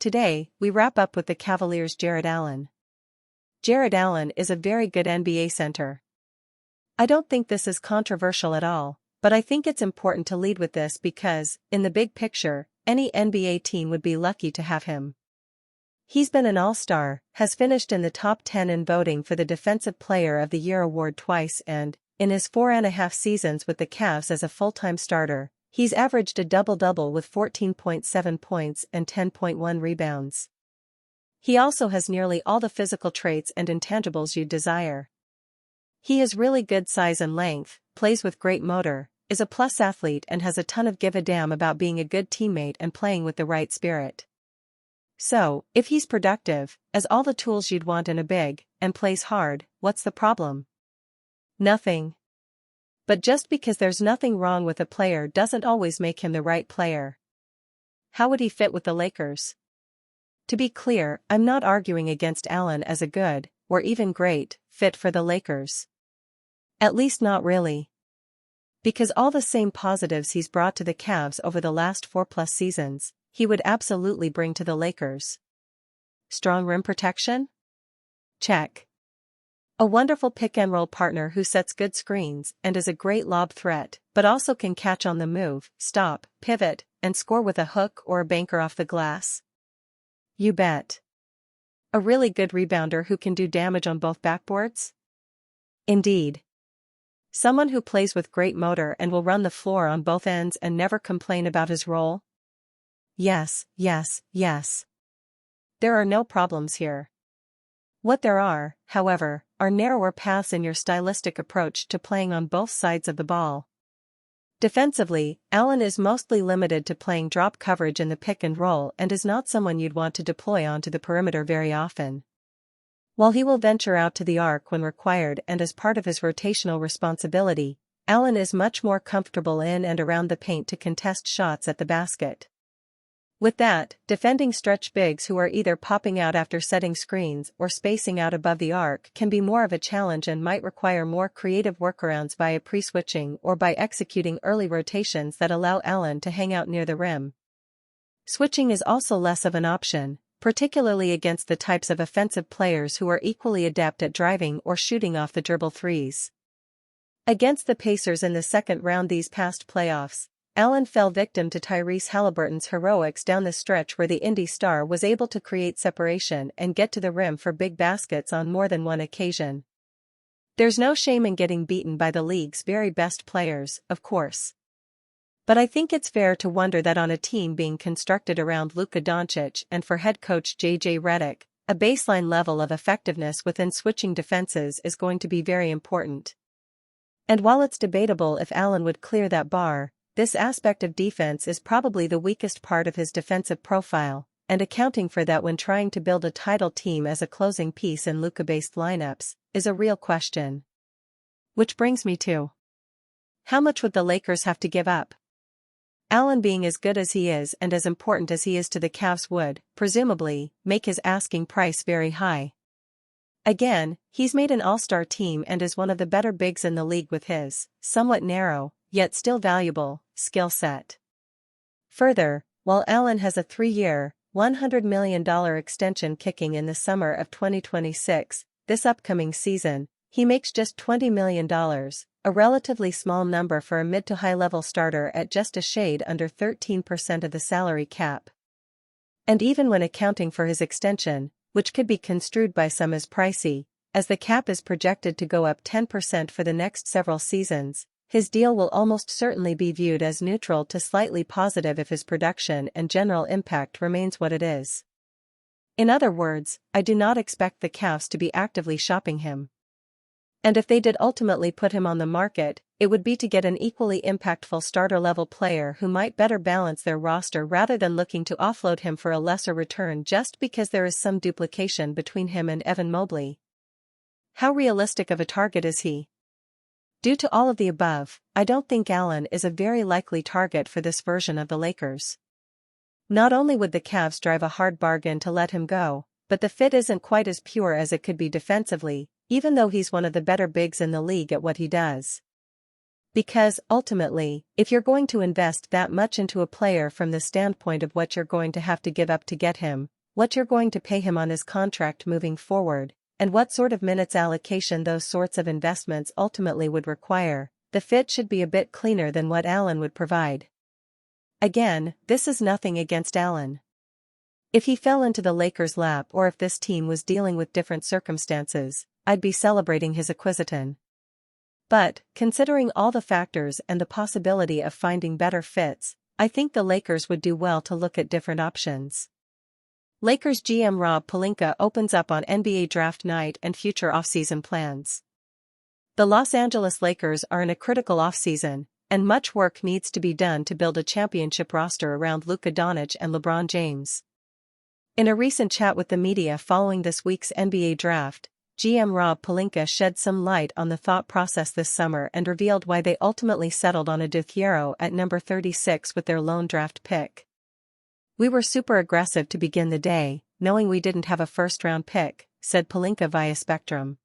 Today, we wrap up with the Cavaliers' Jared Allen. Jared Allen is a very good NBA center. I don't think this is controversial at all, but I think it's important to lead with this because, in the big picture, any NBA team would be lucky to have him. He's been an all-star, has finished in the top 10 in voting for the Defensive Player of the Year award twice and, in his 4.5 seasons with the Cavs as a full-time starter, he's averaged a double-double with 14.7 points and 10.1 rebounds. He also has nearly all the physical traits and intangibles you'd desire. He has really good size and length, plays with great motor, is a plus athlete and has a ton of give a damn about being a good teammate and playing with the right spirit. So, if he's productive, as all the tools you'd want in a big, and plays hard, what's the problem? Nothing. But just because there's nothing wrong with a player doesn't always make him the right player. How would he fit with the Lakers? To be clear, I'm not arguing against Allen as a good, or even great, fit for the Lakers. At least not really. Because all the same positives he's brought to the Cavs over the last 4+ seasons, he would absolutely bring to the Lakers. Strong rim protection? Check. A wonderful pick-and-roll partner who sets good screens and is a great lob threat, but also can catch on the move, stop, pivot, and score with a hook or a banker off the glass. You bet. A really good rebounder who can do damage on both backboards? Indeed. Someone who plays with great motor and will run the floor on both ends and never complain about his role? Yes, yes, yes. There are no problems here. What there are, however, are narrower paths in your stylistic approach to playing on both sides of the ball. Defensively, Allen is mostly limited to playing drop coverage in the pick and roll and is not someone you'd want to deploy onto the perimeter very often. While he will venture out to the arc when required and as part of his rotational responsibility, Allen is much more comfortable in and around the paint to contest shots at the basket. With that, defending stretch bigs who are either popping out after setting screens or spacing out above the arc can be more of a challenge and might require more creative workarounds via pre-switching or by executing early rotations that allow Allen to hang out near the rim. Switching is also less of an option, particularly against the types of offensive players who are equally adept at driving or shooting off the dribble threes. Against the Pacers in the second round these past playoffs, Allen fell victim to Tyrese Halliburton's heroics down the stretch where the Indy star was able to create separation and get to the rim for big baskets on more than one occasion. There's no shame in getting beaten by the league's very best players, of course. But I think it's fair to wonder that on a team being constructed around Luka Doncic and for head coach J.J. Redick, a baseline level of effectiveness within switching defenses is going to be very important. And while it's debatable if Allen would clear that bar, this aspect of defense is probably the weakest part of his defensive profile, and accounting for that when trying to build a title team as a closing piece in Luka-based lineups, is a real question. Which brings me to: how much would the Lakers have to give up? Allen being as good as he is and as important as he is to the Cavs would, presumably, make his asking price very high. Again, he's made an all-star team and is one of the better bigs in the league with his, somewhat narrow, yet still valuable, skill set. Further, while Allen has a 3-year, $100 million extension kicking in the summer of 2026, this upcoming season, he makes just $20 million, a relatively small number for a mid to high-level starter at just a shade under 13% of the salary cap. And even when accounting for his extension, which could be construed by some as pricey, as the cap is projected to go up 10% for the next several seasons, his deal will almost certainly be viewed as neutral to slightly positive if his production and general impact remains what it is. In other words, I do not expect the Cavs to be actively shopping him. And if they did ultimately put him on the market, it would be to get an equally impactful starter-level player who might better balance their roster rather than looking to offload him for a lesser return just because there is some duplication between him and Evan Mobley. How realistic of a target is he? Due to all of the above, I don't think Allen is a very likely target for this version of the Lakers. Not only would the Cavs drive a hard bargain to let him go, but the fit isn't quite as pure as it could be defensively, even though he's one of the better bigs in the league at what he does. Because, ultimately, if you're going to invest that much into a player from the standpoint of what you're going to have to give up to get him, what you're going to pay him on his contract moving forward, and what sort of minutes allocation those sorts of investments ultimately would require, the fit should be a bit cleaner than what Allen would provide. Again, this is nothing against Allen. If he fell into the Lakers' lap or if this team was dealing with different circumstances, I'd be celebrating his acquisition. But, considering all the factors and the possibility of finding better fits, I think the Lakers would do well to look at different options. Lakers GM Rob Pelinka opens up on NBA draft night and future offseason plans. The Los Angeles Lakers are in a critical offseason, and much work needs to be done to build a championship roster around Luka Doncic and LeBron James. In a recent chat with the media following this week's NBA draft, GM Rob Pelinka shed some light on the thought process this summer and revealed why they ultimately settled on Adou Thiero at number 36 with their lone draft pick. "We were super aggressive to begin the day, knowing we didn't have a first-round pick," said Pelinka via Spectrum.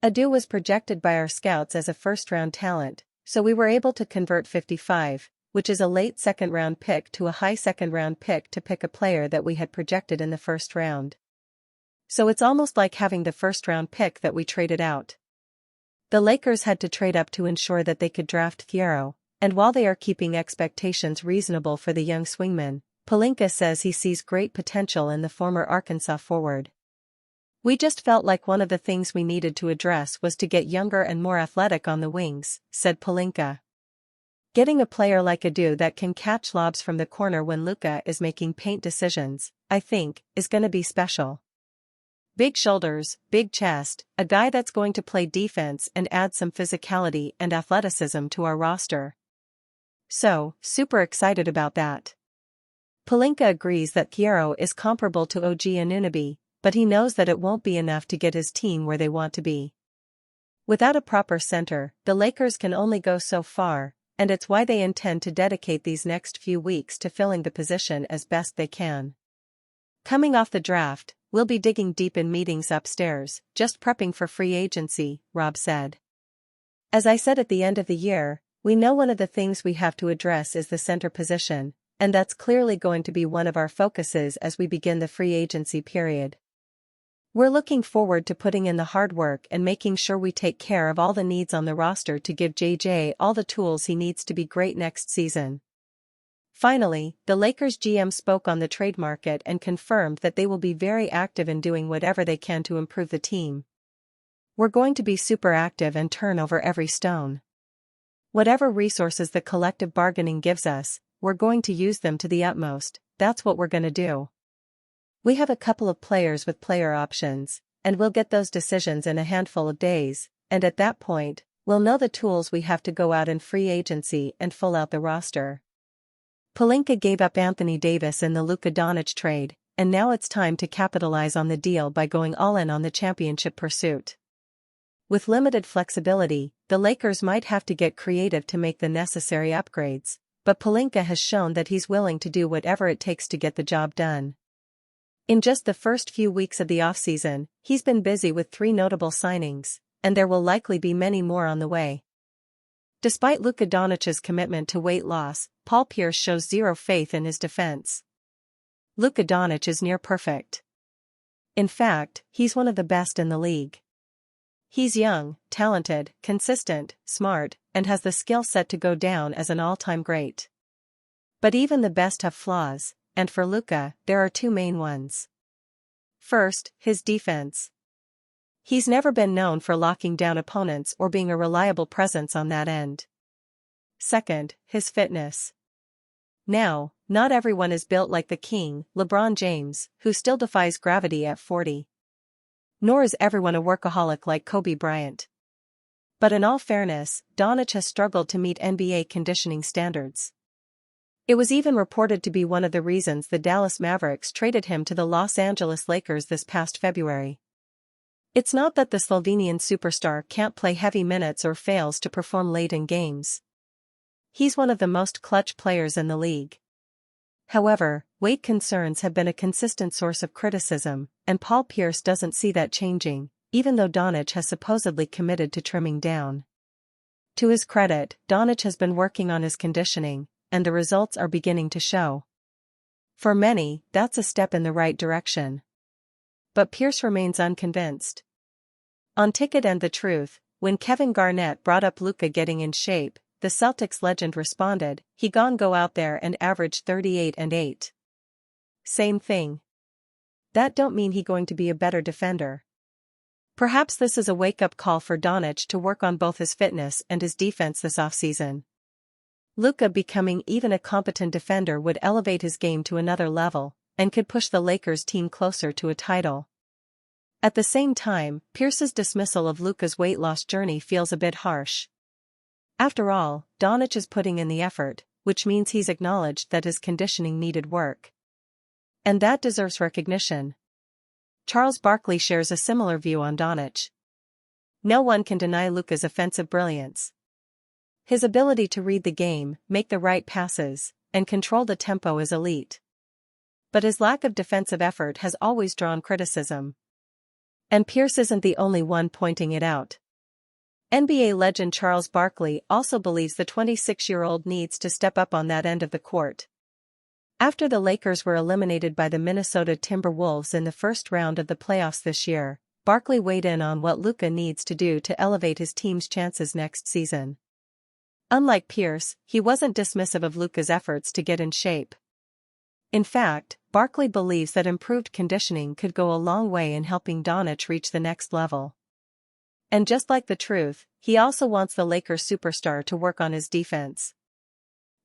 "Adou was projected by our scouts as a first-round talent, so we were able to convert 55, which is a late second-round pick to a high second-round pick to pick a player that we had projected in the first round. So it's almost like having the first-round pick that we traded out." The Lakers had to trade up to ensure that they could draft Thiero, and while they are keeping expectations reasonable for the young swingman, Pelinka says he sees great potential in the former Arkansas forward. "We just felt like one of the things we needed to address was to get younger and more athletic on the wings," said Pelinka. "Getting a player like Adou that can catch lobs from the corner when Luka is making paint decisions, I think, is gonna be special. Big shoulders, big chest, a guy that's going to play defense and add some physicality and athleticism to our roster. So, super excited about that." Pelinka agrees that Thiero is comparable to OG Anunoby, but he knows that it won't be enough to get his team where they want to be. Without a proper center, the Lakers can only go so far, and it's why they intend to dedicate these next few weeks to filling the position as best they can. "Coming off the draft, we'll be digging deep in meetings upstairs, just prepping for free agency," Rob said. "As I said at the end of the year, we know one of the things we have to address is the center position, and that's clearly going to be one of our focuses as we begin the free agency period. We're looking forward to putting in the hard work and making sure we take care of all the needs on the roster to give JJ all the tools he needs to be great next season." Finally, the Lakers GM spoke on the trade market and confirmed that they will be very active in doing whatever they can to improve the team. "We're going to be super active and turn over every stone. Whatever resources the collective bargaining gives us, we're going to use them to the utmost. That's what we're gonna do. We have a couple of players with player options, and we'll get those decisions in a handful of days, and at that point, we'll know the tools we have to go out in free agency and fill out the roster." Pelinka gave up Anthony Davis in the Luka Doncic trade, and now it's time to capitalize on the deal by going all in on the championship pursuit. With limited flexibility, the Lakers might have to get creative to make the necessary upgrades, but Pelinka has shown that he's willing to do whatever it takes to get the job done. In just the first few weeks of the offseason, he's been busy with 3 notable signings, and there will likely be many more on the way. Despite Luka Doncic's commitment to weight loss, Paul Pierce shows zero faith in his defense. Luka Doncic is near perfect. In fact, he's one of the best in the league. He's young, talented, consistent, smart, and has the skill set to go down as an all-time great. But even the best have flaws, and for Luka, there are 2 main ones. First, his defense. He's never been known for locking down opponents or being a reliable presence on that end. Second, his fitness. Now, not everyone is built like the king, LeBron James, who still defies gravity at 40. Nor is everyone a workaholic like Kobe Bryant. But in all fairness, Doncic has struggled to meet NBA conditioning standards. It was even reported to be one of the reasons the Dallas Mavericks traded him to the Los Angeles Lakers this past February. It's not that the Slovenian superstar can't play heavy minutes or fails to perform late in games. He's one of the most clutch players in the league. However, weight concerns have been a consistent source of criticism, and Paul Pierce doesn't see that changing, even though Doncic has supposedly committed to trimming down. To his credit, Doncic has been working on his conditioning, and the results are beginning to show. For many, that's a step in the right direction. But Pierce remains unconvinced. On Ticket and the Truth, when Kevin Garnett brought up Luka getting in shape, the Celtics legend responded, "He gon' go out there and average 38 and 8. Same thing. That don't mean he going to be a better defender." Perhaps this is a wake-up call for Doncic to work on both his fitness and his defense this offseason. Luka becoming even a competent defender would elevate his game to another level, and could push the Lakers team closer to a title. At the same time, Pierce's dismissal of Luka's weight loss journey feels a bit harsh. After all, Doncic is putting in the effort, which means he's acknowledged that his conditioning needed work. And that deserves recognition. Charles Barkley shares a similar view on Doncic. No one can deny Luka's offensive brilliance. His ability to read the game, make the right passes, and control the tempo is elite. But his lack of defensive effort has always drawn criticism. And Pierce isn't the only one pointing it out. NBA legend Charles Barkley also believes the 26-year-old needs to step up on that end of the court. After the Lakers were eliminated by the Minnesota Timberwolves in the first round of the playoffs this year, Barkley weighed in on what Luka needs to do to elevate his team's chances next season. Unlike Pierce, he wasn't dismissive of Luka's efforts to get in shape. In fact, Barkley believes that improved conditioning could go a long way in helping Doncic reach the next level. And just like the Truth, he also wants the Lakers superstar to work on his defense.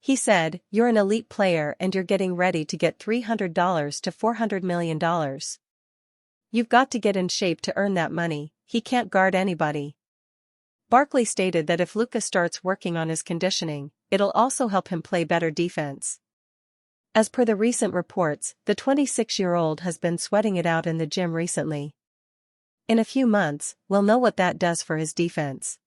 He said, "You're an elite player and you're getting ready to get $300 to $400 million. You've got to get in shape to earn that money, he can't guard anybody." Barkley stated that if Luka starts working on his conditioning, it'll also help him play better defense. As per the recent reports, the 26-year-old has been sweating it out in the gym recently. In a few months, we'll know what that does for his defense.